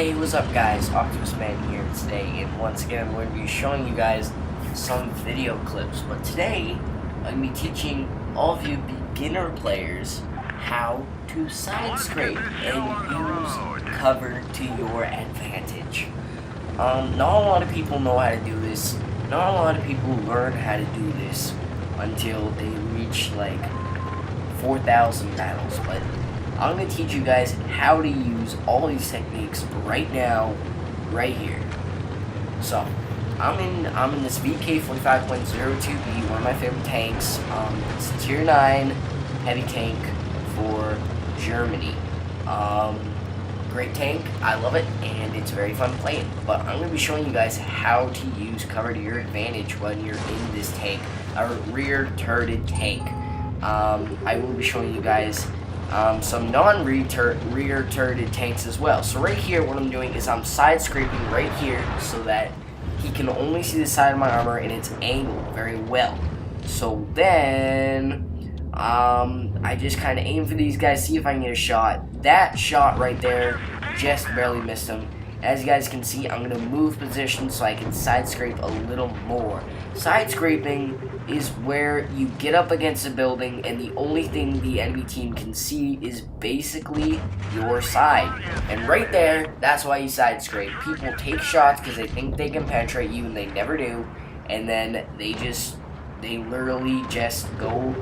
Hey, what's up guys, Octopus Man here today, and once again I'm going to be showing you guys some video clips, but today I'm going to be teaching all of you beginner players how to side scrape and use cover to your advantage. Not a lot of people know how to do this, not a lot of people learn how to do this until they reach like 4,000 battles, but I'm going to teach you guys how to use all these techniques right now, right here. So, I'm in this VK45.02B, one of my favorite tanks. It's a tier 9 heavy tank for Germany. Great tank, I love it, and it's very fun playing. But I'm going to be showing you guys how to use cover to your advantage when you're in this tank, a rear-turreted tank. I will be showing you guys some non-rear turreted tanks as well. So right here, what I'm doing is I'm side scraping right here so that he can only see the side of my armor and it's angled very well. So then, I just kind of aim for these guys, see if I can get a shot. That shot right there just barely missed him. As you guys can see, I'm going to move position so I can side scrape a little more. Side scraping is where you get up against a building and the only thing the enemy team can see is basically your side. And right there, that's why you side scrape. People take shots because they think they can penetrate you and they never do. And then they literally just go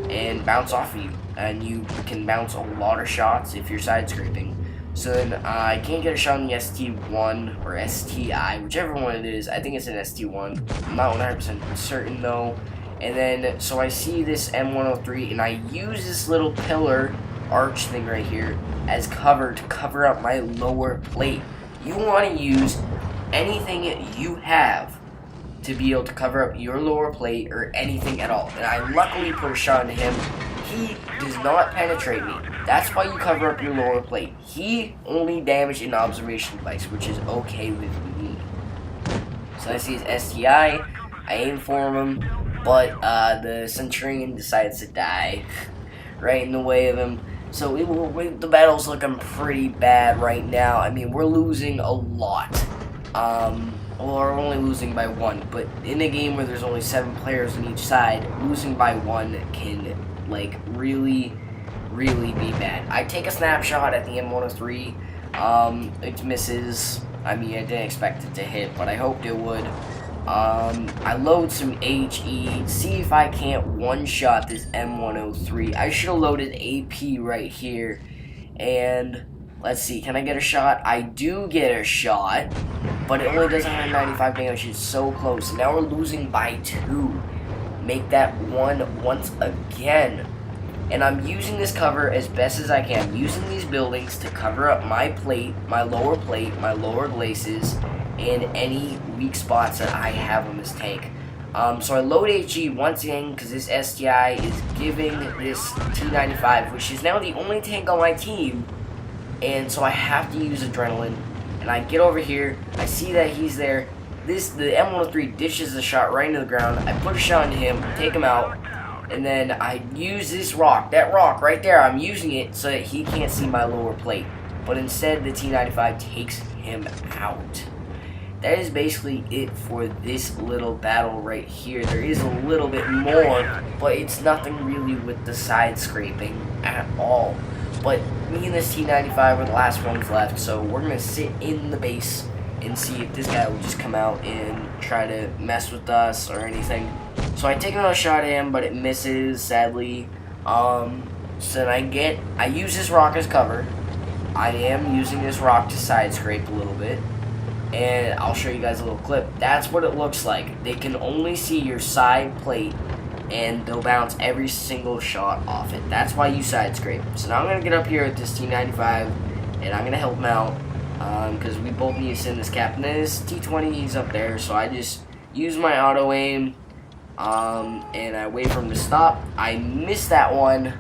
and bounce off of you. And you can bounce a lot of shots if you're side scraping. So then I can't get a shot on the ST1 or STI, whichever one it is. I think it's an ST1. I'm not 100% certain though. And then, so I see this M103 and I use this little pillar arch thing right here as cover to cover up my lower plate. You want to use anything you have to be able to cover up your lower plate or anything at all. And I luckily put a shot into him. He does not penetrate me. That's why you cover up your lower plate. He only damaged an observation device, which is okay with me. So I see his STI. I aim for him, but the Centurion decides to die right in the way of him. So the battle's looking pretty bad right now. I mean, we're losing a lot. Well, we're only losing by 1, but in a game where there's only 7 players on each side, losing by 1 can like really be bad. I take a snapshot at the M103. It misses. I mean, I didn't expect it to hit, but I hoped it would. I load some HE, see if I can't one-shot this M103. I should have loaded AP right here. And let's see, can I get a shot? I do get a shot, but it only does 195 damage. It's so close. Now we're losing by 2. Make that 1 once again. And I'm using this cover as best as I can. I'm using these buildings to cover up my plate, my lower glacis, and any weak spots that I have on this tank. So I load HE once again because this STI is giving this T95, which is now the only tank on my team. And so I have to use adrenaline. And I get over here, I see that he's there. The M103 dishes the shot right into the ground. I put a shot into him, take him out, and then I use this rock. That rock right there, I'm using it so that he can't see my lower plate. But instead, the T95 takes him out. That is basically it for this little battle right here. There is a little bit more, but it's nothing really with the side scraping at all. But me and this T95 are the last ones left, so we're going to sit in the base and see if this guy will just come out and try to mess with us or anything. So I take another shot at him, but it misses, sadly. So then I use this rock as cover. I am using this rock to side scrape a little bit. And I'll show you guys a little clip. That's what it looks like. They can only see your side plate, and they'll bounce every single shot off it. That's why you side scrape. So now I'm going to get up here at this T95, and I'm going to help him out. Because we both need to send this cap. And then this T20, he's up there, so I just use my auto aim, and I wait for him to stop. I missed that one,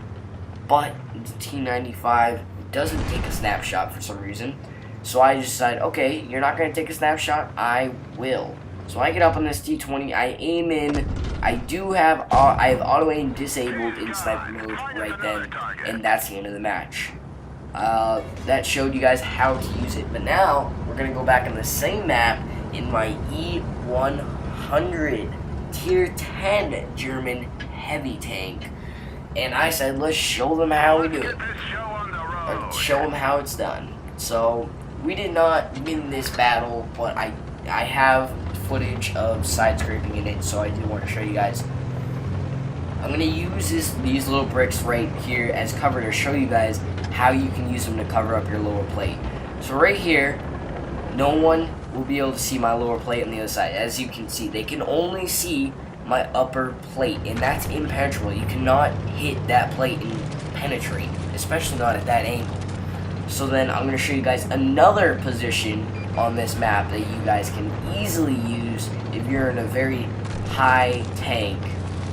but the T95 doesn't take a snapshot for some reason. So I just decide, okay, you're not going to take a snapshot, I will. So I get up on this T20, I aim in, I have auto aim disabled in sniper mode right then, and that's the end of the match. that showed you guys how to use it. But now we're gonna go back on the same map in my E100 Tier 10 German heavy tank, and I said let's show them how we do it, or show them how it's done. So we did not win this battle, but I have footage of side scraping in it, so I do want to show you guys. I'm going to use these little bricks right here as cover to show you guys how you can use them to cover up your lower plate. So right here, no one will be able to see my lower plate on the other side. As you can see, they can only see my upper plate, and that's impenetrable. You cannot hit that plate and penetrate, especially not at that angle. So then I'm going to show you guys another position on this map that you guys can easily use if you're in a very high tank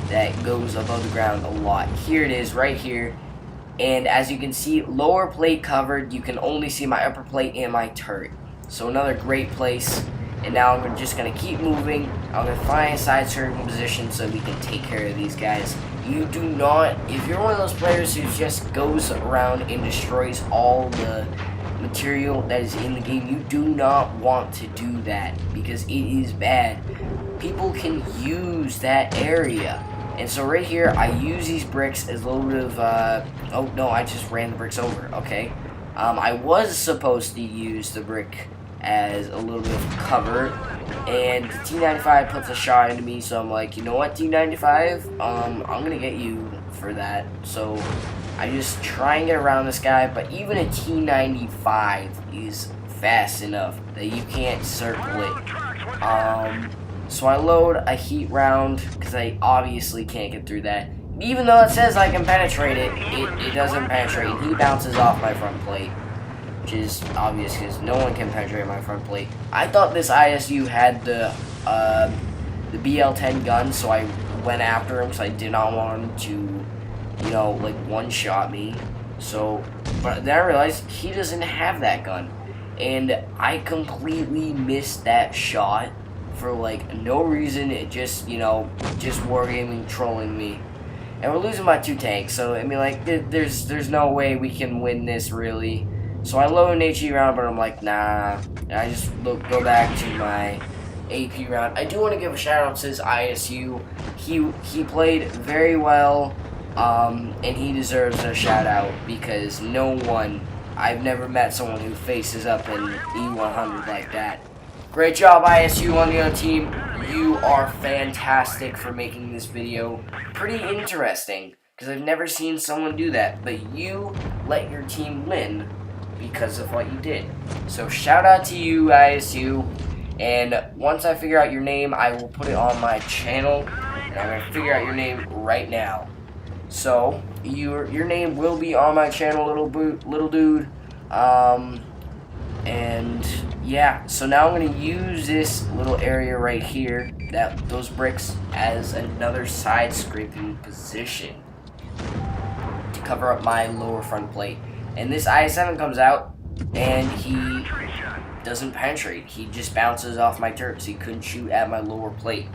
that goes above the ground a lot. Here it is right here, and as you can see, lower plate covered, you can only see my upper plate and my turret. So another great place. And now I'm just going to keep moving. I'm going to find a side scraping position so we can take care of these guys. You do not, if you're one of those players who just goes around and destroys all the material that is in the game, you do not want to do that because it is bad. People can use that area. And so right here, I use these bricks as a little bit of, oh no, I just ran the bricks over, okay. I was supposed to use the brick as a little bit of cover, and the T95 puts a shot into me, so I'm like, you know what, T95, I'm gonna get you for that. So I just try and get around this guy, but even a T95 is fast enough that you can't circle it. So I load a heat round because I obviously can't get through that. Even though it says I can penetrate it, it doesn't penetrate. He bounces off my front plate, which is obvious because no one can penetrate my front plate. I thought this ISU had the BL-10 gun, so I went after him because I did not want him to, you know, like one-shot me. So, but then I realized he doesn't have that gun, and I completely missed that shot for like no reason. It just, you know, just wargaming, trolling me. And we're losing my 2 tanks, so I mean, like, there's no way we can win this, really. So I load an HE round, but I'm like, nah. And I just go back to my AP round. I do want to give a shout out to this ISU. He played very well, and he deserves a shout out because no one, I've never met someone who faces up in E100 like that. Great job, ISU, on the other team. You are fantastic for making this video pretty interesting, because I've never seen someone do that, but you let your team win because of what you did. So shout out to you, ISU, and once I figure out your name, I will put it on my channel, and I'm going to figure out your name right now. So your name will be on my channel, little dude. And yeah, so now I'm going to use this little area right here, those bricks, as another side scraping position to cover up my lower front plate. And this IS-7 comes out, and he doesn't penetrate. He just bounces off my turret, so he couldn't shoot at my lower plate.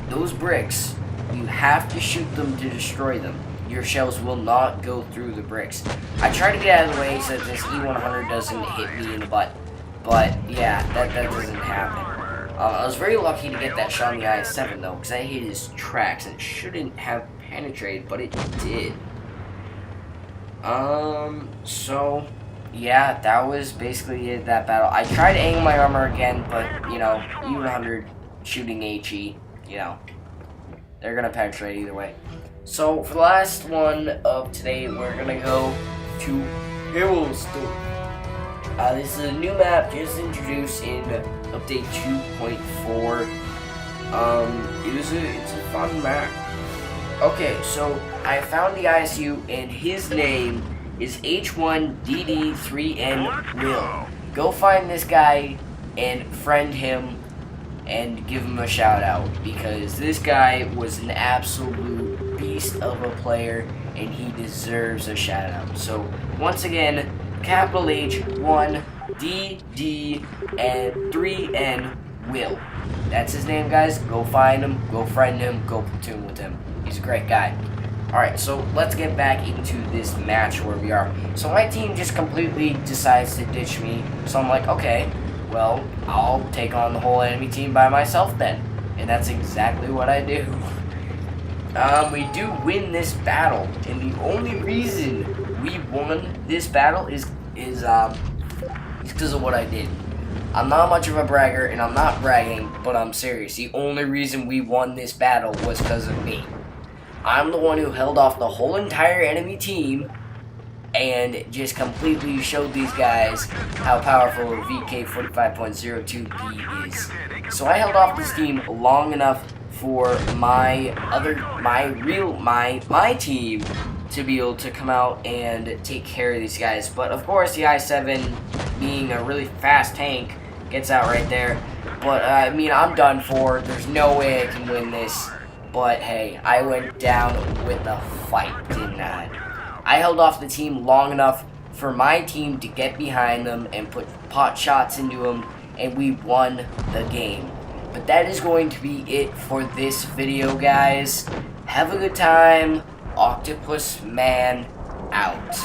Those bricks, you have to shoot them to destroy them. Your shells will not go through the bricks. I try to get out of the way so that this E100 doesn't hit me in the butt. But yeah, that doesn't happen. I was very lucky to get that shot on the IS-7 though, because I hit his tracks and it shouldn't have penetrated, but it did. So yeah, that was basically it, that battle. I tried to angle my armor again, but you know, E100 shooting HE, you know, they're gonna penetrate either way. So for the last one of today, we're gonna go to Hillstone. This is a new map just introduced in update 2.4. It's a fun map. Okay, so I found the ISU, and his name is H1DD3N Will. Go find this guy and friend him and give him a shout out, because this guy was an absolute beast of a player and he deserves a shout out. So once again, capital H1DD and 3N Will. That's his name, guys. Go find him, go friend him, go platoon with him. He's a great guy. Alright, so let's get back into this match where we are. So my team just completely decides to ditch me. So I'm like, okay, well, I'll take on the whole enemy team by myself then. And that's exactly what I do. We do win this battle, and the only reason we won this battle is because of what I did. I'm not much of a bragger, and I'm not bragging, but I'm serious. The only reason we won this battle was because of me. I'm the one who held off the whole entire enemy team and just completely showed these guys how powerful VK45.02B is. So I held off this team long enough for my team to be able to come out and take care of these guys. But of course the I-7, being a really fast tank, gets out right there. But I mean, I'm done for. There's no way I can win this. But hey, I went down with a fight, didn't I? I held off the team long enough for my team to get behind them and put pot shots into them, and we won the game. But that is going to be it for this video, guys. Have a good time. Octopus Man out.